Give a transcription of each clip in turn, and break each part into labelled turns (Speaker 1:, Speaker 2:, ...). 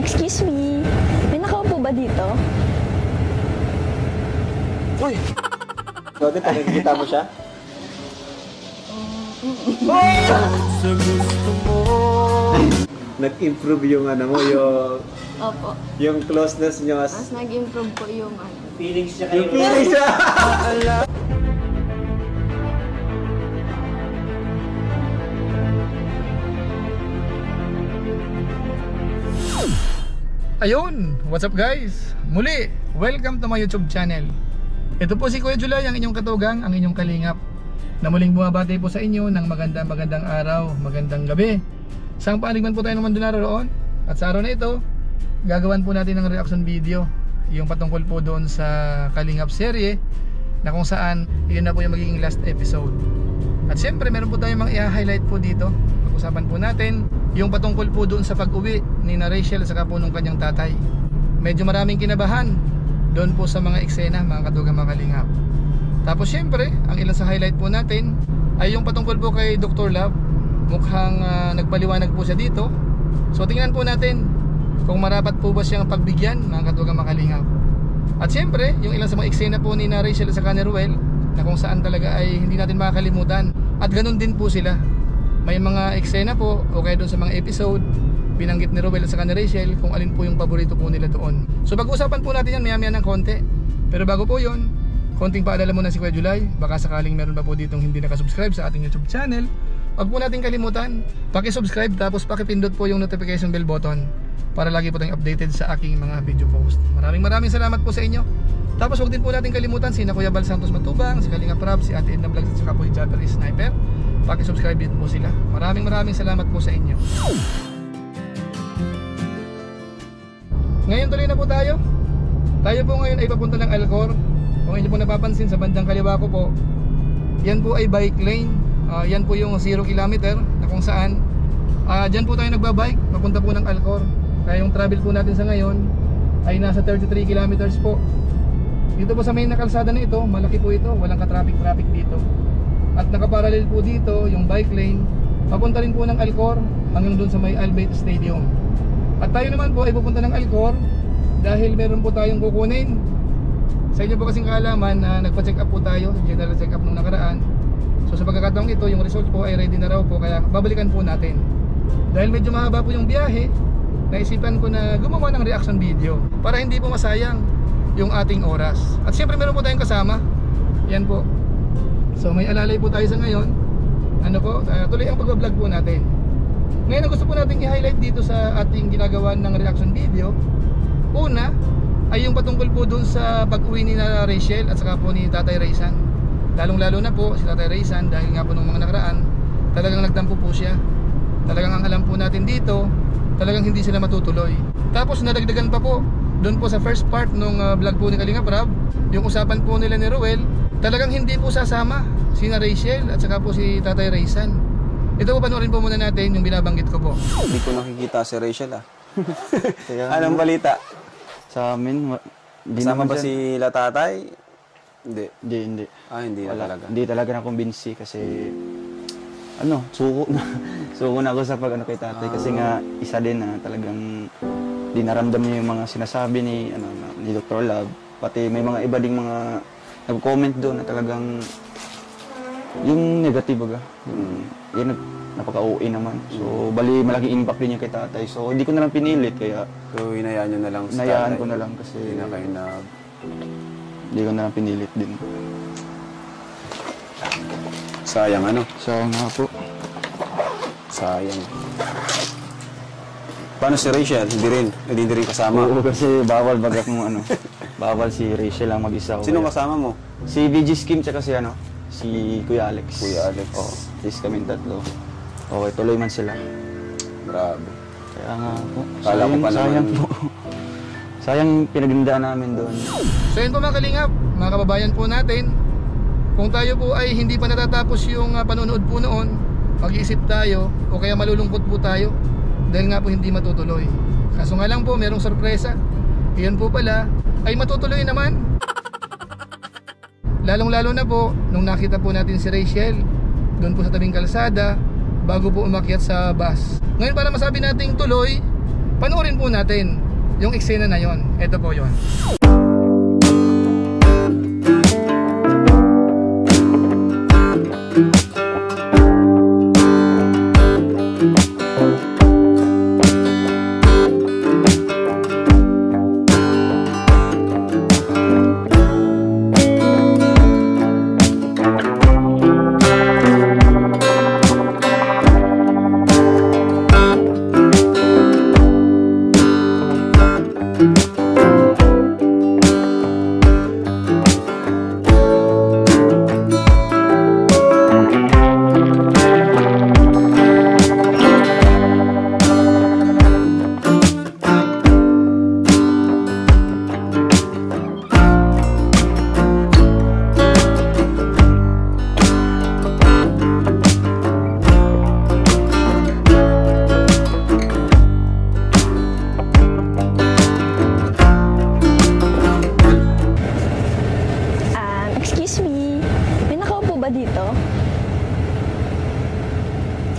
Speaker 1: Excuse me, may nakaupo ba dito?
Speaker 2: Uy! Dodi, pag nakikita mo siya? Sa gusto mo. Nag-improve yung ano mo, yung...
Speaker 1: Opo.
Speaker 2: Yung closeness nyo.
Speaker 1: Mas nag-improve po yung ano.
Speaker 3: Feelings niya kayo.
Speaker 2: Yung feelings siya!
Speaker 4: Ayun! What's up guys? Muli, welcome to my YouTube channel. Ito po si Kuya Julay, ang inyong katugang, ang inyong kalingap, na muling bumabati po sa inyo ng magandang araw, magandang gabi. Saan panig man po tayo naman doon naroon. At sa araw na ito, gagawan po natin ng reaction video, yung patungkol po doon sa Kalingap serye, na kung saan yun na po yung magiging last episode. At syempre meron po tayong mga i-highlight po dito. Pag-usapan po natin yung patungkol po doon sa pag-uwi ni na Rachel sa saka po nung kanyang tatay. Medyo maraming kinabahan doon po sa mga eksena, mga katugang, mga kalingap. Tapos syempre, ang ilan sa highlight po natin ay yung patungkol po kay Dr. Love. Mukhang nagpaliwanag po siya dito. So tingnan po natin kung marapat po ba siyang pagbigyan, mga katugang, mga kalingap. At syempre, yung ilan sa mga eksena po ni na Rachel at saka ni Ruel, na kung saan talaga ay hindi natin makakalimutan. At ganun din po sila. May mga eksena po o kaya doon sa mga episode binanggit ni Ruel at saka ni Rachel kung alin po yung paborito po nila doon. So pag-usapan po natin yan maya-maya ng konti. Pero bago po yun, konting paalala muna si Kuya Julay. Baka sakaling meron pa po ditong hindi nakasubscribe sa ating YouTube channel, huwag po natin kalimutan, paki-subscribe tapos paki-pindot po yung notification bell button para lagi po tayong updated sa aking mga video post. Maraming salamat po sa inyo. Tapos huwag din po natin kalimutan si Kuya Bal Santos Matubang, si Kalingap Rab, si Ate Edna Vlogs at saka po yung Chopper Sniper. Paki-subscribe din po sila. Maraming salamat po sa inyo. Ngayon tuloy na po tayo. Tayo po ngayon ay papunta ng Alcor. Kung inyo po napapansin sa bandang kaliwa ko po, yan po ay bike lane. Yan po yung 0 kilometer na kung saan dyan po tayo nagbabike papunta po ng Alcor. Kaya yung travel po natin sa ngayon ay nasa 33 kilometers po. Dito po sa main na kalsada na ito, malaki po ito, walang ka-traffic dito. At nakaparallel po dito yung bike lane papunta rin po ng Alcor hanggang dun sa may Albeit Stadium. At tayo naman po ay pupunta ng Alcor dahil meron po tayong kukunin. Sa inyo po kasing kaalaman na nagpa-check up po tayo, general check up nung nakaraan. So sa pagkakataong ito, yung result po ay ready na raw po, kaya babalikan po natin. Dahil medyo mahaba po yung biyahe, naisipan ko na gumawa ng reaction video para hindi po masayang yung ating oras. At syempre meron po tayong kasama. Yan po. So may alalay po tayo sa ngayon. Ano po, tuloy ang pag-vlog po natin. Ngayon ang gusto po natin i-highlight dito sa ating ginagawa ng reaction video, una ay yung patungkol po dun sa pag-uwi ni na Rachel at saka po ni Tatay Raysan. Lalong-lalo na po si Tatay Raysan dahil nga po nung mga nakaraan talagang nagdampo po siya. Talagang ang alam po natin dito, talagang hindi sila matutuloy. Tapos nadagdagan pa po doon po sa first part nung vlog po ni Kalingap Rab, yung usapan po nila ni Ruel, talagang hindi po sasama si na Rachel at saka po si Tatay Raysan. Ito po, panoorin po muna natin yung binabanggit ko po.
Speaker 2: Hindi ko nakikita si Rachel Anong balita?
Speaker 3: Sa amin,
Speaker 2: Kasama ba si tatay? Hindi.
Speaker 3: Hindi.
Speaker 2: Hindi na talaga.
Speaker 3: Hindi talaga na-convince kasi suko na ako sa pag kay tatay kasi nga isa din na talagang di naramdam niya yung mga sinasabi ni Dr. Love. Pati may mga iba ding mga nag-comment doon na talagang yung negative baga. Yan napaka-OA naman. So bali malaking impact din niya kay tatay. So hindi ko na lang pinilit kaya
Speaker 2: Hinayaan nyo na lang sa
Speaker 3: hinayaan
Speaker 2: tatay.
Speaker 3: ko na lang kasi
Speaker 2: Hindi na kayo
Speaker 3: hindi ko na lang pinilit din.
Speaker 2: Sayang
Speaker 3: Sayang nga po.
Speaker 2: Sayang. Paano si Rachel? Hindi rin kasama?
Speaker 3: Oo, kasi bawal baga kung bawal si Rachel lang mag-isa.
Speaker 2: Sino kasama mo?
Speaker 3: Si VG Skim tsaka si Kuya Alex.
Speaker 2: Kuya Alex.
Speaker 3: Oo, is kaming tatlo. Okay, tuloy man sila.
Speaker 2: Grabe.
Speaker 3: Kaya nga po.
Speaker 2: Kala ko pa
Speaker 3: sayang
Speaker 2: naman.
Speaker 3: po. Sayang pinagandaan namin doon.
Speaker 4: So yun po mga kalingap, mga kababayan po natin, kung tayo po ay hindi pa natatapos yung panonood po noon, mag-iisip tayo o kaya malulungkot po tayo dahil nga po hindi matutuloy. Kaso nga lang po merong sorpresa. Iyon po pala ay matutuloy naman. Lalong-lalo na po nung nakita po natin si Rachel doon po sa tabing kalsada bago po umakyat sa bus. Ngayon para masabi nating tuloy Panoorin po natin yung eksena na yon. Ito po yon.
Speaker 1: Excuse me, may nakaupo ba dito?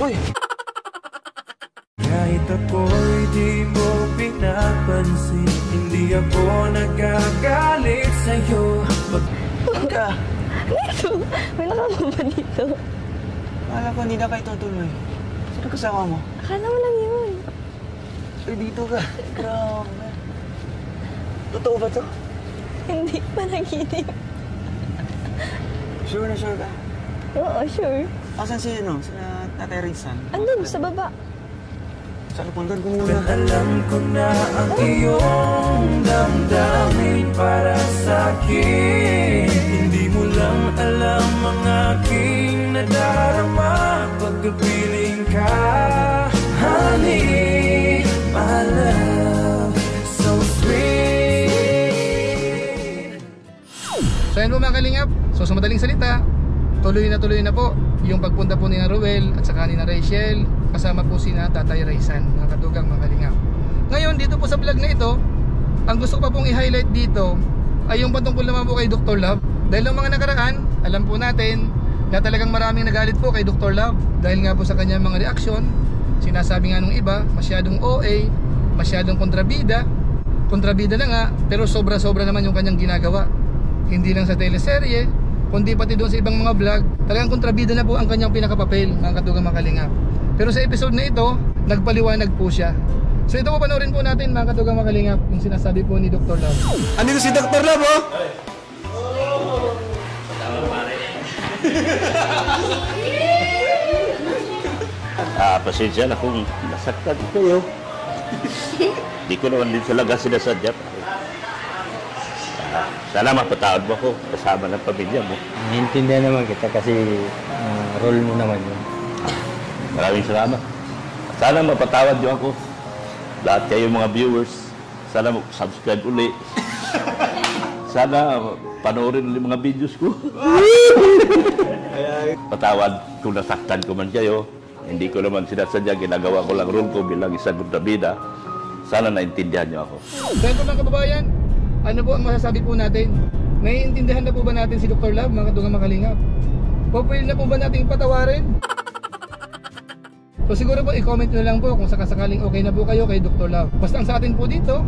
Speaker 2: Uy!
Speaker 5: Kahit ako'y di mo pinapansin, hindi ako nagagalit sa'yo.
Speaker 2: Ka!
Speaker 1: Dito! May nakaupo ba dito?
Speaker 2: Akala ko hindi na kayo tutuloy. Sino kasama mo?
Speaker 1: Akala mo lang yun.
Speaker 2: Ay, dito ka. Grabe. Totoo ba to?
Speaker 1: Hindi pa naginip.
Speaker 2: Sure na sure ka?
Speaker 1: Oo, sure.
Speaker 2: Asan si ano? Si Tatay Rizal?
Speaker 1: Andun, sa baba.
Speaker 2: Saan puntan ko muna?
Speaker 5: Alam ko na ang iyong damdamin para sa'kin. Hindi mo lang alam ang aking nadarama pagkapiling ka. Honey, my love, so sweet.
Speaker 4: So yan po mga kalingap. So sa madaling salita, tuloy na po yung pagpunta po ni na Ruel at saka ni na Rachel, kasama po si na Tatay Rizal, mga katugang mga kalingap. Ngayon dito po sa vlog na ito, ang gusto ko pa pong i-highlight dito ay yung patungkol naman po kay Dr. Love. Dahil ng mga nakaraan, alam po natin na talagang maraming nagalit po kay Dr. Love dahil nga po sa kanyang mga reaksyon. Sinasabi nga nung iba, masyadong OA, masyadong kontrabida na nga, pero sobra-sobra naman yung kanyang ginagawa. Hindi lang sa teleserye, kundi pati doon sa ibang mga vlog, talagang kontrabida na po ang kanyang pinakapapel, mga katugang mga kalingap. Pero sa episode na ito, nagpaliwanag po siya. So ito po panoorin po natin mga katugang mga kalingap, yung sinasabi po ni Dr. Love.
Speaker 2: Andito si Dr. Love, oh!
Speaker 6: Pasensya na kung nasaktan kayo. Di ko naman din talaga sinasadya. Sana mapatawad mo ako kasama ng pamilya mo.
Speaker 7: Naiintindihan naman kita kasi role mo naman yun.
Speaker 6: Maraming salamat. Sana mapatawad niyo ako. Lahat kayo mga viewers. Sana mag-subscribe uli. Sana panoorin ulit mga videos ko. Patawad kung nasaktan ko man kayo. Hindi ko naman sinasadya. Ginagawa ko lang role ko bilang isang kontrabida. Sana naintindihan niyo ako.
Speaker 4: Dahil po mga kababayan, ano po ang masasabi po natin? Naiintindihan na po ba natin si Dr. Love, mga katugang mga kalingap? Pwede na po ba natin patawarin? So siguro po i-comment nyo lang po kung sakasakaling okay na po kayo kay Dr. Love. Basta ang sa atin po dito,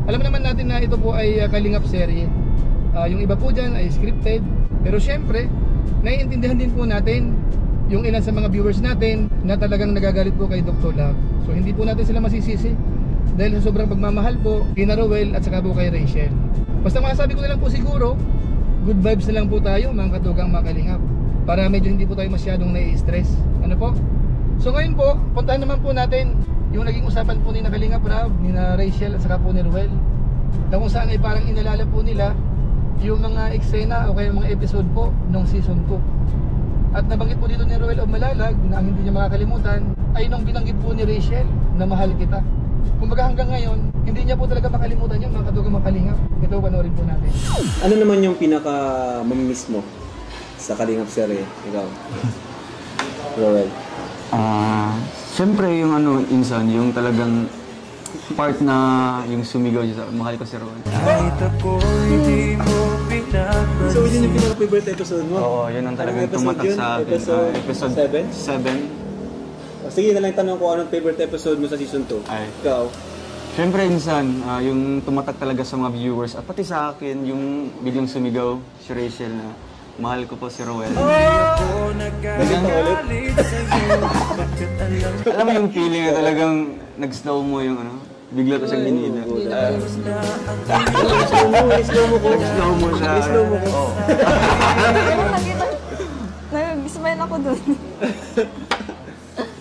Speaker 4: alam naman natin na ito po ay kalingap serye. Yung iba po dyan ay scripted. Pero syempre, naiintindihan din po natin yung ilan sa mga viewers natin na talagang nagagalit po kay Dr. Love. So hindi po natin sila masisisi dahil sa sobrang pagmamahal po kina Ruel at saka po kay Rachel. Basta masasabi ko na lang po siguro, good vibes na lang po tayo mga katugang mga kalingap, para medyo hindi po tayo masyadong nai-stress. Ano po? So ngayon po, puntahan naman po natin yung naging usapan po ni na Kalingap Rab, ni na Rachel at saka po ni Ruel, na kung saan ay parang inalala po nila yung mga eksena o kaya mga episode po nung season 2. At nabanggit po dito ni Ruel o Malalag na ang hindi niya makakalimutan ay nung binanggit po ni Rachel na mahal kita. Kumbaga hanggang ngayon, hindi niya po talaga makalimutan yun mga katugang mga kalingap. Ito panoorin po natin.
Speaker 8: Ano naman yung pinaka-mamimiss mo sa Kalingap serye? Ikaw? Roel?
Speaker 3: Siyempre yung insan, yung talagang part na yung sumigaw niya sa mahal ko si Roel.
Speaker 5: Kahit ako'y di mo pinapansin.
Speaker 8: So yun yung pinaka-favorite episode mo?
Speaker 3: Oo, yun ang talagang
Speaker 8: Anong episode
Speaker 3: tumatak
Speaker 8: yun?
Speaker 3: sa akin.
Speaker 8: Episode 7?
Speaker 3: 7.
Speaker 8: Sige na lang tanong ko anong favorite episode mo sa season 2?
Speaker 3: Ay.
Speaker 8: Ikaw?
Speaker 3: Siyempre, insan, yung tumatak talaga sa mga viewers at pati sa akin, yung biglang sumigaw si Rachel na mahal ko po si Roel. Alam mo yung feeling na talagang nag-slow mo yung ano, bigla ko siyang ginila. Nag-slow mo siya.
Speaker 1: Nag-smile ako dun.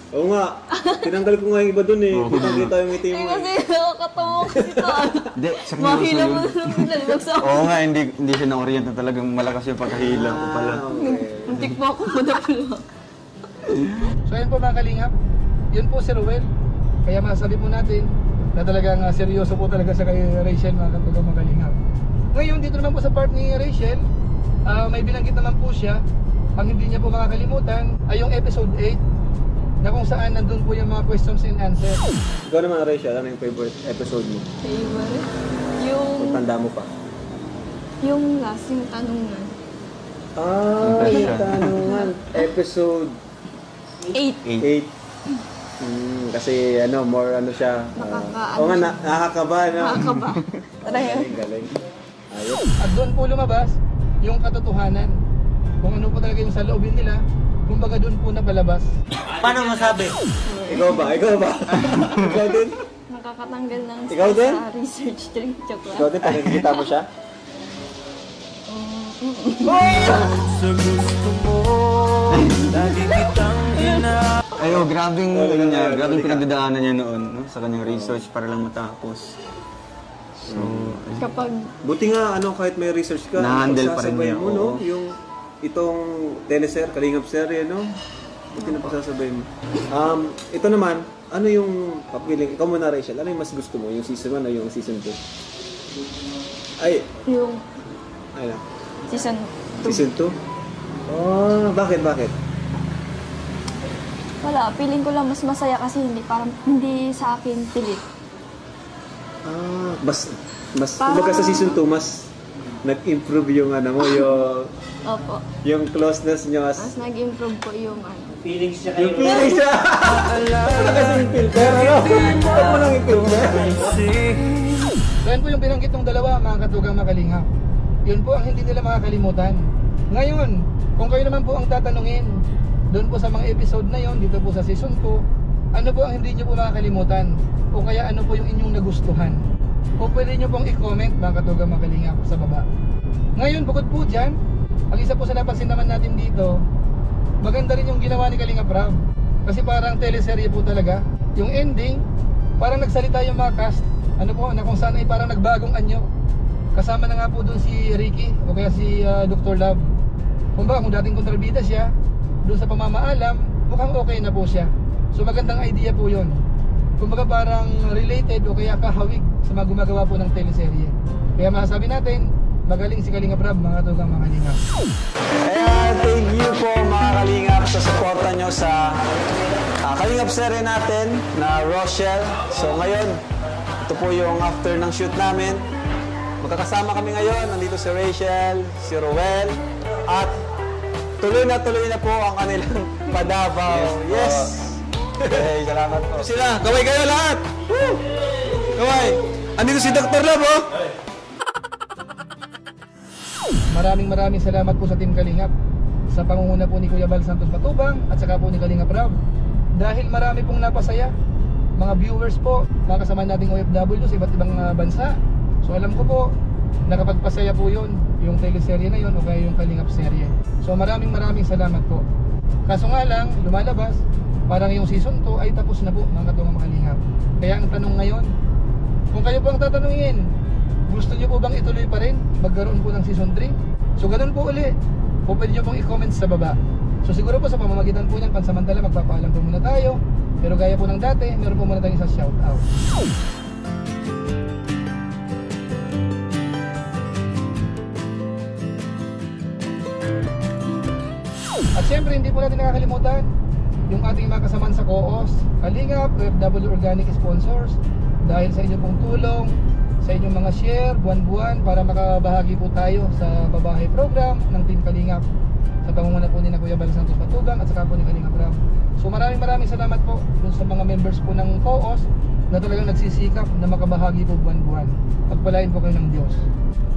Speaker 8: Oo nga, tinanggal ko nga yung iba dun eh. Kitang-kita yung ngiti mo.
Speaker 1: Kasi nakakatawa kasi ito.
Speaker 3: Hindi, seryoso
Speaker 1: Mahila mo
Speaker 3: yun.
Speaker 1: na naman lalibag sa
Speaker 3: Oo nga, hindi siya na-orient na talagang malakas yung pagkahila ko pala.
Speaker 1: Muntik po ako madapula.
Speaker 4: So ayun po mga kalingap, yun po si Roel. Kaya masasabi po natin na talagang seryoso po talaga sa kay Rachel, mga katugang mga kalingap. Ngayon dito naman po sa part ni Rachel, may binanggit naman po siya. Ang hindi niya po makakalimutan ay yung episode 8 na kung saan nandun po yung mga questions and answers.
Speaker 8: Ikaw naman, Rachel, ano yung favorite episode mo?
Speaker 1: Favorite?
Speaker 8: Kung tanda mo pa.
Speaker 1: Yung last, yung tanungan.
Speaker 8: Yung tanungan. Episode
Speaker 1: 8.
Speaker 8: 8. Kasi ano, more ano siya. Oo nga, nakakaba, no?
Speaker 1: Nakakaba.
Speaker 8: Galing. Ayos.
Speaker 4: At doon po lumabas yung katotohanan. Kung ano po talaga yung sa loobin nila, kumbaga doon po napalabas.
Speaker 7: Paano masabi?
Speaker 8: Ikaw ba? Ikaw din?
Speaker 1: Nakakatanggal ng
Speaker 8: Ikaw din?
Speaker 1: sa research trip. Joke
Speaker 8: Ikaw
Speaker 1: lang.
Speaker 8: din, pag nakikita mo siya?
Speaker 5: Sa gusto mo, lagi kitang
Speaker 3: Ay, grabing pinagdadaanan niya noon, no? Sa kanyang research para lang matapos. So,
Speaker 1: Kapag
Speaker 8: Buti nga, ano, kahit may research ka,
Speaker 3: Na-handle pa rin
Speaker 8: pagsasabay
Speaker 3: niya,
Speaker 8: mo, no?
Speaker 3: oo.
Speaker 8: Yung itong teleser, Kalingap serye, no? Buti na pagsasabay mo. Ito naman, ano yung papiling? Ikaw muna, Rachel, ano yung mas gusto mo? Yung season 1 o yung season 2? Ay,
Speaker 1: yung
Speaker 8: ano?
Speaker 1: season 2.
Speaker 8: Season 2? Oh, bakit?
Speaker 1: Wala, feeling ko lang mas masaya kasi hindi sa akin pilit.
Speaker 8: Mas kumbaga sa season 2, mas nag-improve yung ano mo,
Speaker 1: Opo.
Speaker 8: yung closeness niyo.
Speaker 1: Mas nag-improve po yung
Speaker 7: Feelings siya
Speaker 8: Yung feeling siya! Wala kasing filter, ano? Huwag mo lang i-filter.
Speaker 4: So yun po yung binanggit ng dalawa, mga katugang makalingap. Yun po ang hindi nila makakalimutan. Ngayon, kung kayo naman po ang tatanungin, doon po sa mga episode na yon, dito po sa season 2, ano po ang hindi nyo po makakalimutan? O kaya ano po yung inyong nagustuhan? O pwede nyo pong i-comment, mga katugang makalingap, sa baba. Ngayon, bukod po dyan, ang isa po sa napansin naman natin dito, maganda rin yung ginawa ni Kalingap Rab. Kasi parang teleserye po talaga. Yung ending, parang nagsalita yung mga cast. Ano po, na kung saan ay parang nagbagong anyo. Kasama na nga po doon si Ricky o kaya si Dr. Love. Kumbaga kung dating kontrabida siya, doon sa pamamaalam, mukhang okay na po siya. So magandang idea po yun. Kumbaga parang related o kaya kahawig sa mga gumagawa po ng teleserye. Kaya masasabi natin, magaling si Kalingap Rab, mga tugang mga Kalingap.
Speaker 2: Kaya thank you po mga Kalingap sa suporta nyo sa Kalingap serye natin na Rochelle. So ngayon, ito po yung after ng shoot namin. Magkakasama kami ngayon. Nandito si Rachel, si Roel, at tuloy na po ang kanilang padabaw. Yes! Okay, salamat po. Sila, gaway kayo lahat! Woo! Gaway! Andito si Dr. Love, oh!
Speaker 4: Maraming salamat po sa Team Kalingap sa pangunguna po ni Kuya Bal Santos Matubang at saka po ni Kalingap Rab. Dahil marami pong napasaya, mga viewers po, mga kasama nating OFW sa iba't ibang bansa. So alam ko po, nakapagpasaya po yun, yung teleserye na yun o kaya yung Kalingap serye. So maraming salamat po. Kaso nga lang, lumalabas, parang yung season 2 ay tapos na po, mga katugang mga Kalingap. Kaya ang tanong ngayon, kung kayo po ang tatanungin, gusto nyo po bang ituloy pa rin? Magkaroon po ng season 3? So ganun po uli. O pwede nyo pong i-comment sa baba. So siguro po sa pamamagitan po niyan, pansamantala magpapaalam po muna tayo. Pero gaya po ng dati, meron po muna tayong isang shoutout. At syempre hindi po natin nakakalimutan yung ating mga kasamaan sa co-host, Kalingap, OFW Organic Sponsors. Dahil sa inyong pong tulong, sa inyong mga share, buwan-buwan, para makabahagi po tayo sa babahay program ng Team Kalingap. sa pamumuno po ni na Kuya Bal Santos Batugang at saka po ni Kalingap Rab. So maraming salamat po dun sa mga members po ng COOS na talagang nagsisikap na makabahagi po buwan-buwan. Pagpalain po kayo ng Diyos.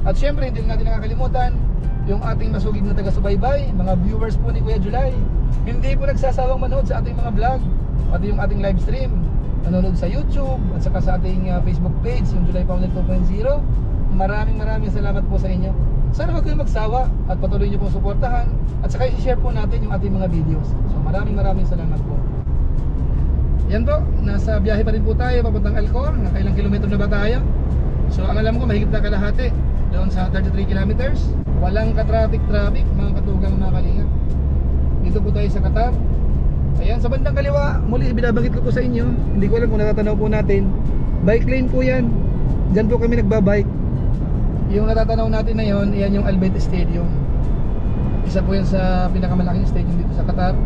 Speaker 4: At syempre hindi natin nakakalimutan yung ating masugid na taga-subaybay, mga viewers po ni Kuya July. Hindi po nagsasawang manood sa ating mga vlog, pati yung ating live stream, nanonood sa YouTube at saka sa ating Facebook page, yung July Founder 2.0. Maraming salamat po sa inyo. Sana huwag kayong magsawa at patuloy nyo pong suportahan at saka i-share po natin yung ating mga videos. So maraming salamat po. Yan po, nasa biyahe pa rin po tayo papuntang Alcor. Nakailang kilometro na ba tayo? So ang alam ko mahigit na kalahati doon sa 33 kilometers. Walang ka-traffic mga katugang, mga kalingap. Dito po tayo sa Qatar. Ayan, sa bandang kaliwa, muli binabanggit ko po sa inyo, hindi ko alam kung natatanaw po natin, bike lane po yan. Diyan po kami nagbabike. Yung natatanaw natin na yon, yan yung Al Bayt Stadium. Isa po yan sa pinakamalaking stadium dito sa Qatar.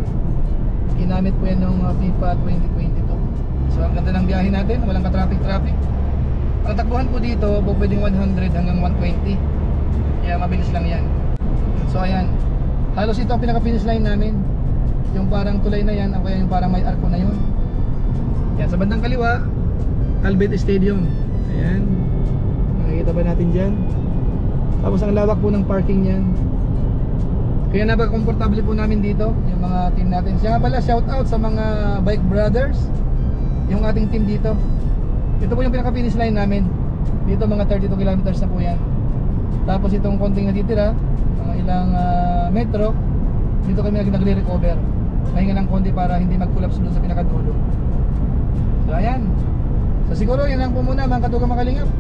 Speaker 4: Ginamit po yan ng FIFA 2022. So ang ganda ng biyahe natin, walang ka-traffic. Ang takbuhan po dito, po pwedeng 100 hanggang 120. Kaya mabilis lang yan. So ayan, halos ito ang pinaka-finish line namin. Yung parang tulay na yan, o kaya yung parang may arko na yun. Yan, sa bandang kaliwa, Al Bayt Stadium. Ayan, makikita ba natin dyan? Tapos ang lawak po ng parking yan. Kaya napaka-komportable po namin dito, yung mga team natin. Siya nga pala, shout out sa mga bike brothers, yung ating team dito. Ito po yung pinaka-finish line namin. Dito mga 32 kilometers na po yan. Tapos itong konting natitira, mga ilang metro, dito kami nagre-recover. Pahinga ng konti para hindi mag-collapse doon sa pinakadulo. So ayan. So siguro yan lang po muna mga katugang, mga kalingap.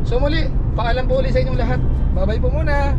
Speaker 4: So muli, paalam po ulit sa inyong lahat. Bye bye po muna.